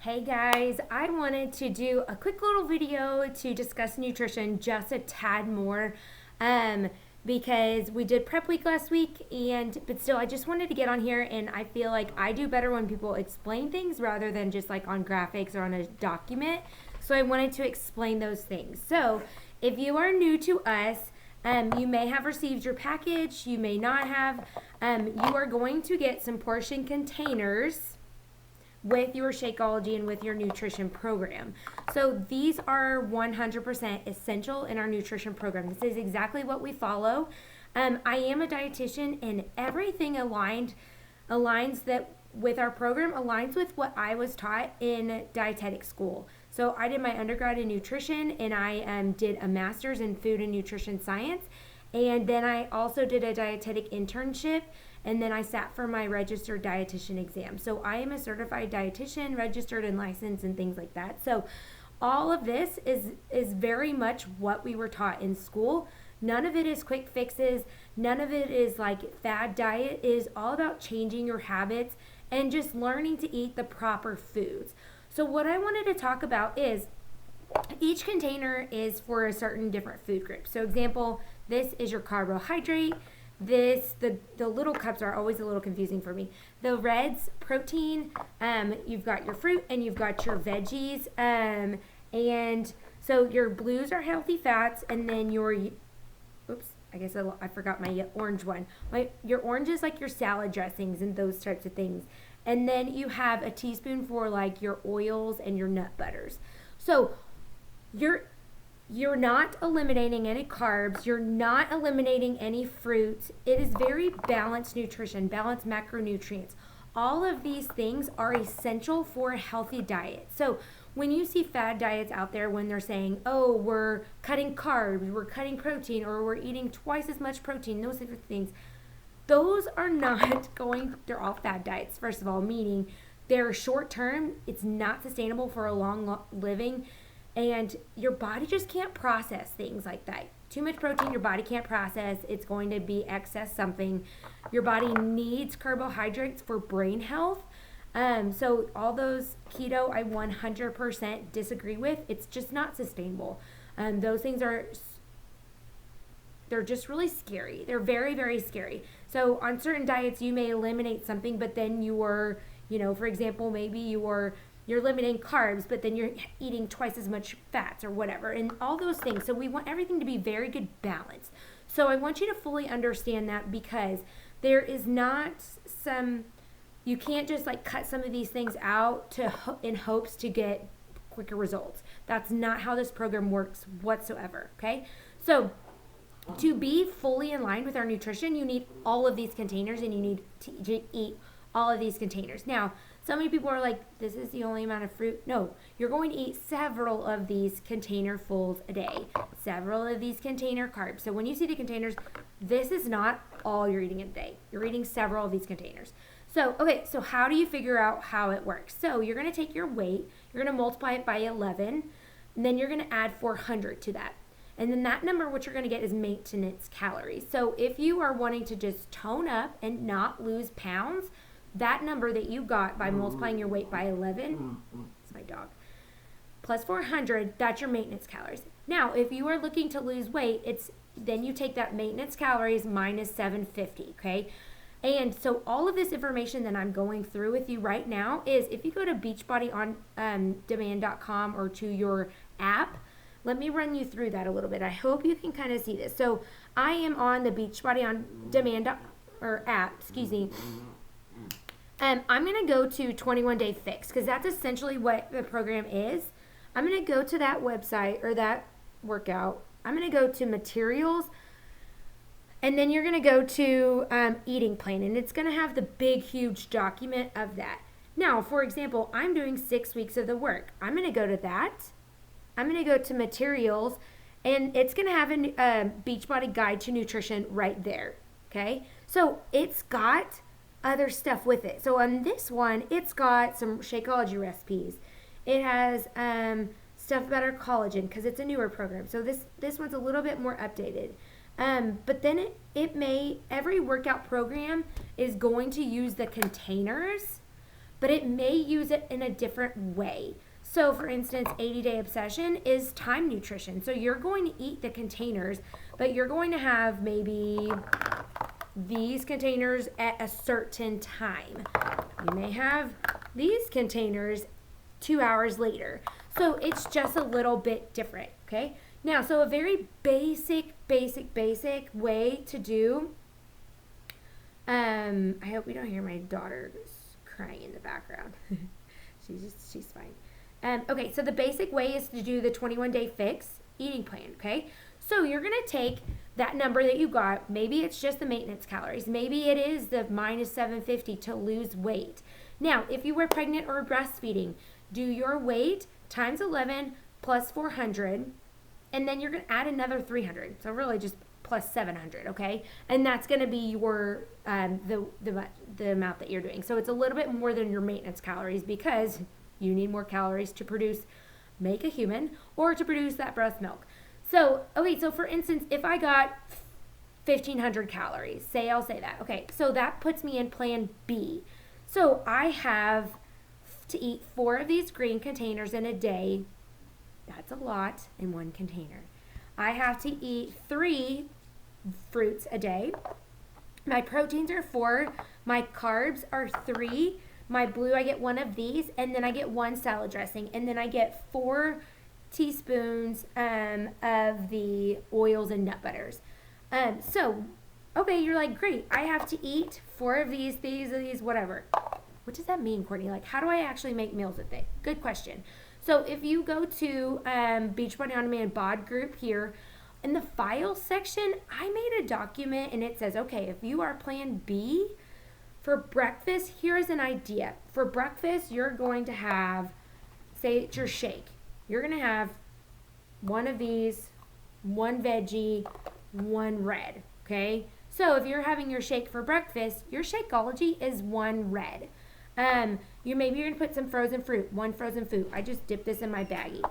Hey guys, I wanted to do a quick little video to discuss nutrition just a tad more um, because we did prep week last week but still I just wanted to get on here, and I feel like I do better when people explain things rather than just like on graphics or on a document. So I wanted to explain those things. So if you are new to us, you may have received your package, you may not have. You are going to get some portion containers with your Shakeology and with your nutrition program. So these are 100% essential in our nutrition program. This is exactly what we follow. I am a dietitian, and everything aligns that with our program aligns with what I was taught in dietetic school. So I did my undergrad in nutrition, and I did a master's in food and nutrition science. And then I also did a dietetic internship, and then I sat for my registered dietitian exam. So I am a certified dietitian, registered and licensed and things like that. So all of this is very much what we were taught in school. None of it is quick fixes. None of it is like fad diet. It is all about changing your habits and just learning to eat the proper foods. So what I wanted to talk about is each container is for a certain different food group. So example, this is your carbohydrate. The little cups are always a little confusing for me. The reds, protein, you've got your fruit and you've got your veggies. And so your blues are healthy fats, and then I forgot my orange one. Your orange is like your salad dressings and those types of things. And then you have a teaspoon for like your oils and your nut butters. So you're not eliminating any carbs. You're not eliminating any fruits. It is very balanced nutrition, balanced macronutrients. All of these things are essential for a healthy diet. So when you see fad diets out there, when they're saying, oh, we're cutting carbs, we're cutting protein, or we're eating twice as much protein, those types of things, those are not they're all fad diets, first of all, meaning they're short term. It's not sustainable for a long living. And your body just can't process things like that. Too much protein, your body can't process. It's going to be excess something. Your body needs carbohydrates for brain health. So all those keto, I 100% disagree with. It's just not sustainable. Those things they're just really scary. They're very, very scary. So on certain diets, you may eliminate something, but then for example, maybe you're limiting carbs, but then you're eating twice as much fats or whatever, and all those things. So we want everything to be very good balance. So I want you to fully understand that, because there is not you can't just like cut some of these things out in hopes to get quicker results. That's not how this program works whatsoever, okay? So to be fully in line with our nutrition, you need all of these containers, and you need to eat all of these containers. Now, so many people are like, this is the only amount of fruit. No, you're going to eat several of these container fulls a day, several of these container carbs. So when you see the containers, this is not all you're eating in a day. You're eating several of these containers. So how do you figure out how it works? So you're going to take your weight, you're going to multiply it by 11, and then you're going to add 400 to that. And then that number, what you're going to get is maintenance calories. So if you are wanting to just tone up and not lose pounds, that number that you got by multiplying your weight by 11, it's my dog, plus 400, that's your maintenance calories. Now, if you are looking to lose weight, then you take that maintenance calories minus 750, okay? And so all of this information that I'm going through with you right now is, if you go to beachbodyondemand.com or to your app, let me run you through that a little bit. I hope you can kind of see this. So I am on the Beachbody on Demand app, I'm going to go to 21 Day Fix, because that's essentially what the program is. I'm going to go to that website or that workout. I'm going to go to materials, and then you're going to go to eating plan, and it's going to have the big, huge document of that. Now, for example, I'm doing 6 weeks of the work. I'm going to go to that. I'm going to go to materials, and it's going to have a Beachbody Guide to Nutrition right there. Okay, so it's got other stuff with it. So on this one, it's got some Shakeology recipes. It has stuff about our collagen, because it's a newer program. So this one's a little bit more updated. But then every workout program is going to use the containers but it may use it in a different way. So for instance, 80-day obsession is time nutrition. So you're going to eat the containers, but you're going to have maybe these containers at a certain time. You may have these containers 2 hours later. So it's just a little bit different, okay? Now, so a very basic way to do, I hope you don't hear my daughter crying in the background. she's fine. Okay, so the basic way is to do the 21-day fix eating plan, okay? So you're going to take that number that you got. Maybe it's just the maintenance calories. Maybe it is the minus 750 to lose weight. Now, if you were pregnant or breastfeeding, do your weight times 11 plus 400, and then you're going to add another 300. So really just plus 700, okay? And that's going to be your the amount that you're doing. So it's a little bit more than your maintenance calories because you need more calories to make a human or to produce that breast milk. So, okay, so for instance, if I got 1,500 calories, I'll say that. Okay, so that puts me in plan B. So I have to eat 4 of these green containers in a day. That's a lot in one container. I have to eat 3 fruits a day. My proteins are 4. My carbs are 3. My blue, I get 1 of these, and then I get 1 salad dressing, and then I get 4 teaspoons of the oils and nut butters. So, okay, you're like, great, I have to eat 4 of these, whatever. What does that mean, Courtney? Like, how do I actually make meals with it? Good question. So if you go to Beachbody On Demand bod group here, in the files section, I made a document and it says, okay, if you are plan B for breakfast, here's an idea. For breakfast, you're going to have, say it's your shake. You're going to have 1 of these, 1 veggie, 1 red, okay? So if you're having your shake for breakfast, your Shakeology is 1 red. Maybe you're going to put some frozen fruit, 1 frozen fruit. I just dipped this in my baggie.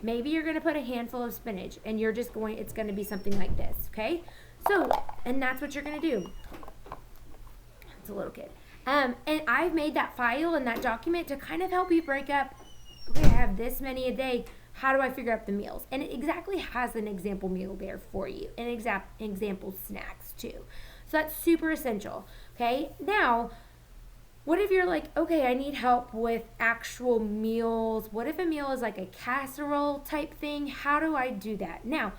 Maybe you're going to put a handful of spinach and it's going to be something like this, okay? So, and that's what you're going to do. It's a little kid. And I've made that file and that document to kind of help you break up, okay, I have this many a day. How do I figure out the meals? And it exactly has an example meal there for you and example snacks too. So that's super essential, okay? Now, what if you're like, okay, I need help with actual meals? What if a meal is like a casserole type thing? How do I do that? Now,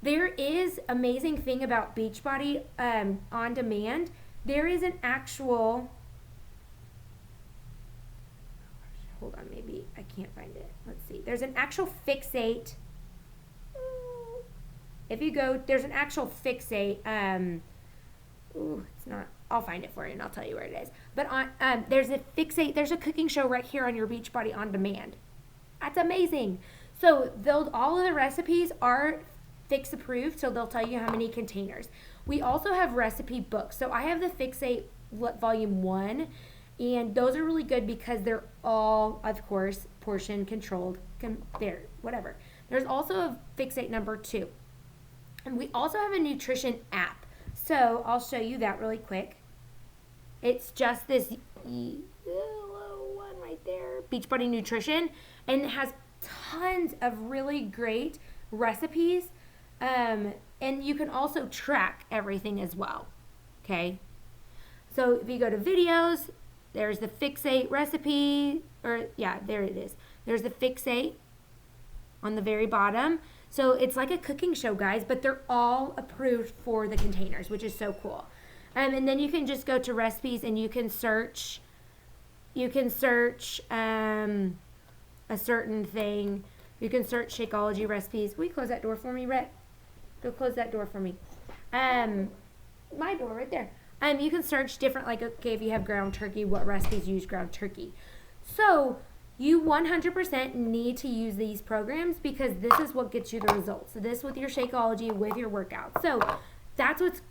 there is amazing thing about Beachbody On Demand. There is an actual, hold on, maybe I can't find it. Let's see. There's an actual Fixate. If you go, there's an actual Fixate. It's not. I'll find it for you and I'll tell you where it is. But there's a Fixate. There's a cooking show right here on your Beachbody On Demand. That's amazing. So all of the recipes are Fix approved, so they'll tell you how many containers. We also have recipe books. So I have the Fixate Volume 1, and those are really good because they're all, of course, portion controlled. Whatever. There's also a Fixate number 2. And we also have a nutrition app. So I'll show you that really quick. It's just this yellow one right there, Beachbody Nutrition, and it has tons of really great recipes. And you can also track everything as well. Okay. So if you go to videos, there's the Fixate recipe, there it is. There's the Fixate on the very bottom. So it's like a cooking show, guys, but they're all approved for the containers, which is so cool. And then you can just go to recipes and you can search a certain thing. You can search Shakeology recipes. Will you close that door for me, Rhett? Go close that door for me. My door right there. You can search different, like, okay, if you have ground turkey, what recipes use ground turkey. So you 100% need to use these programs because this is what gets you the results. So this with your Shakeology, with your workout. So that's what's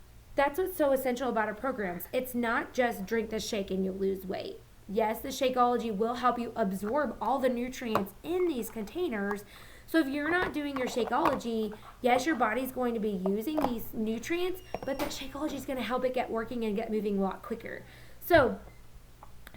so essential about our programs. It's not just drink the shake and you'll lose weight. Yes, the Shakeology will help you absorb all the nutrients in these containers. So if you're not doing your Shakeology, yes, your body's going to be using these nutrients, but the Shakeology is going to help it get working and get moving a lot quicker. So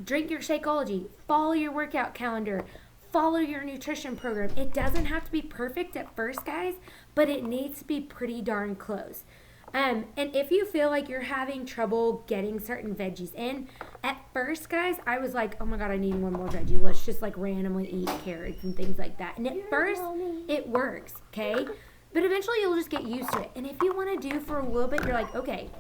Drink your Shakeology, follow your workout calendar, follow your nutrition program. It doesn't have to be perfect at first, guys, but it needs to be pretty darn close. And if you feel like you're having trouble getting certain veggies in, at first, guys, I was like, oh my God, I need one more veggie. Let's just like randomly eat carrots and things like that. And at first, it works, okay? But eventually, you'll just get used to it. And if you want to do for a little bit, you're like, okay,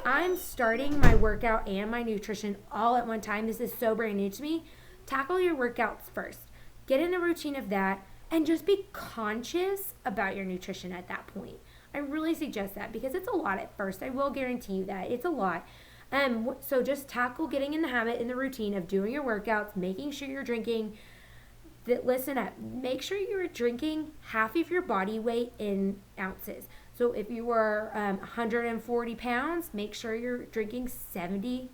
I'm starting my workout and my nutrition all at one time. This is so brand new to me. Tackle your workouts first. Get in a routine of that and just be conscious about your nutrition at that point. I really suggest that because it's a lot at first. I will guarantee you that. It's a lot. So just tackle getting in the habit, in the routine of doing your workouts, making sure you're drinking. Listen up. Make sure you're drinking half of your body weight in ounces. So if you were 140 pounds, make sure you're drinking 70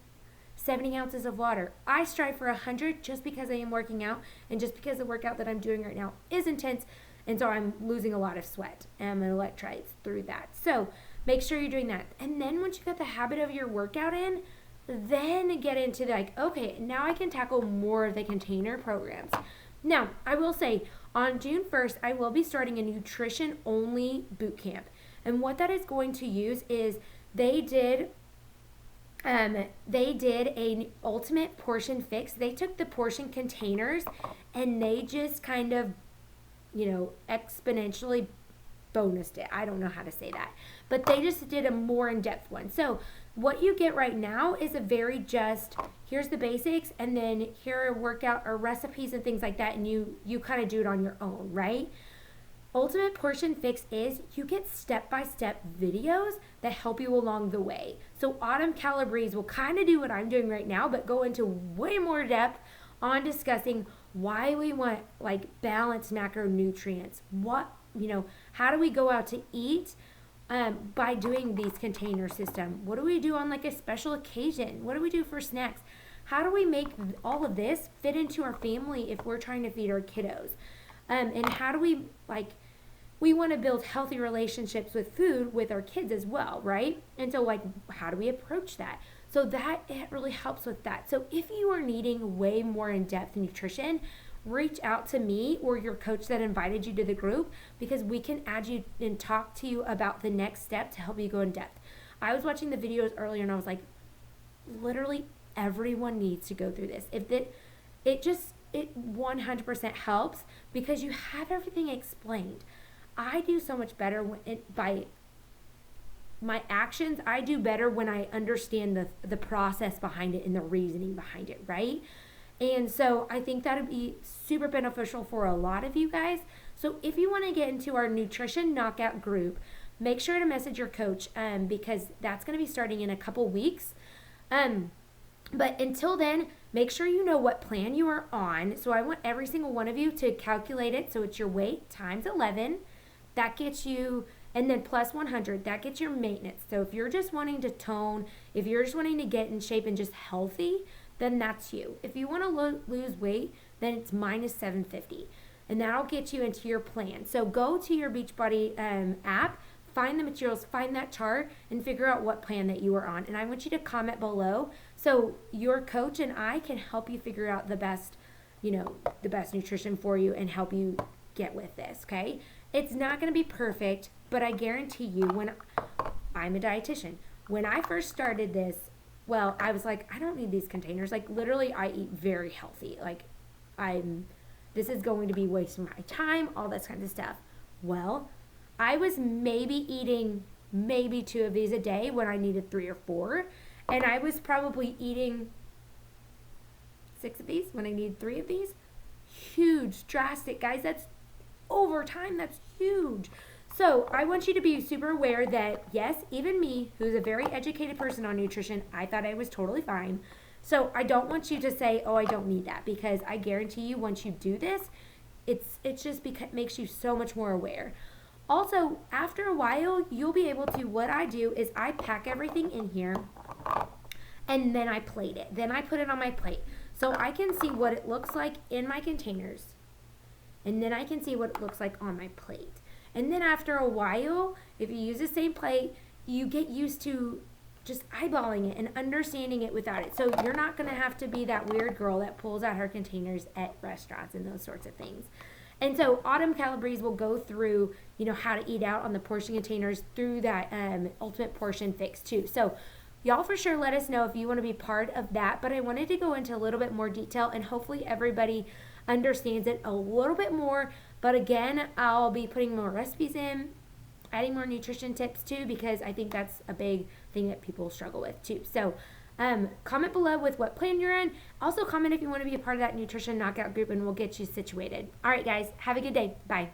ounces of water. I strive for 100 just because I am working out and just because the workout that I'm doing right now is intense. And so I'm losing a lot of sweat and electrolytes through that. So make sure you're doing that. And then once you got the habit of your workout in, then get into like, okay, now I can tackle more of the container programs. Now, I will say on June 1st, I will be starting a nutrition only boot camp. And what that is going to use is they did an ultimate portion fix. They took the portion containers and they just kind of, exponentially bonused it. I don't know how to say that, but they just did a more in-depth one. So what you get right now is a very just, here's the basics, and then here are workout or recipes and things like that, and you kind of do it on your own, right? Ultimate Portion Fix is you get step-by-step videos that help you along the way. So Autumn Calabrese will kind of do what I'm doing right now, but go into way more depth on discussing why we want like balanced macronutrients. How do we go out to eat by doing these container system? What do we do on like a special occasion? What do we do for snacks? How do we make all of this fit into our family if we're trying to feed our kiddos? And how do we we want to build healthy relationships with food with our kids as well, right? And so how do we approach that? So that it really helps with that. So if you are needing way more in-depth nutrition, reach out to me or your coach that invited you to the group because we can add you and talk to you about the next step to help you go in depth. I was watching the videos earlier and I was like, literally everyone needs to go through this. It 100% helps because you have everything explained. I do so much better by my actions. I do better when I understand the process behind it and the reasoning behind it, right? And so I think that would be super beneficial for a lot of you guys. So if you want to get into our nutrition knockout group, make sure to message your coach because that's going to be starting in a couple weeks. But until then, make sure you know what plan you are on. So I want every single one of you to calculate it. So it's your weight times 11. That gets you, and then plus 100. That gets your maintenance. So if you're just wanting to tone, if you're just wanting to get in shape and just healthy, then that's you. If you want to lose weight, then it's minus 750. And that'll get you into your plan. So go to your Beachbody app, find the materials, find that chart, and figure out what plan that you are on. And I want you to comment below so your coach and I can help you figure out the best nutrition for you and help you get with this, okay? It's not going to be perfect, but I guarantee you when I'm a dietitian, when I first started this, well, I was like, I don't need these containers. Like literally I eat very healthy. This is going to be wasting my time, all this kind of stuff. Well, I was maybe eating 2 of these a day when I needed 3 or 4. And I was probably eating 6 of these when I needed 3 of these. Huge, drastic, guys. That's over time. That's huge. So I want you to be super aware that, yes, even me, who's a very educated person on nutrition, I thought I was totally fine. So I don't want you to say, oh, I don't need that, because I guarantee you once you do this, it's just makes you so much more aware. Also, after a while, you'll be able to, what I do is I pack everything in here and then I plate it. Then I put it on my plate. So I can see what it looks like in my containers. And then I can see what it looks like on my plate. And then after a while, if you use the same plate, you get used to just eyeballing it and understanding it without it. So you're not going to have to be that weird girl that pulls out her containers at restaurants and those sorts of things. And so Autumn Calabrese will go through, how to eat out on the portion containers through that Ultimate Portion Fix too. So y'all for sure let us know if you want to be part of that. But I wanted to go into a little bit more detail, and hopefully everybody understands it a little bit more. But again, I'll be putting more recipes in, adding more nutrition tips too, because I think that's a big thing that people struggle with too. So comment below with what plan you're in. Also comment if you want to be a part of that nutrition knockout group, and we'll get you situated. All right, guys, have a good day. Bye.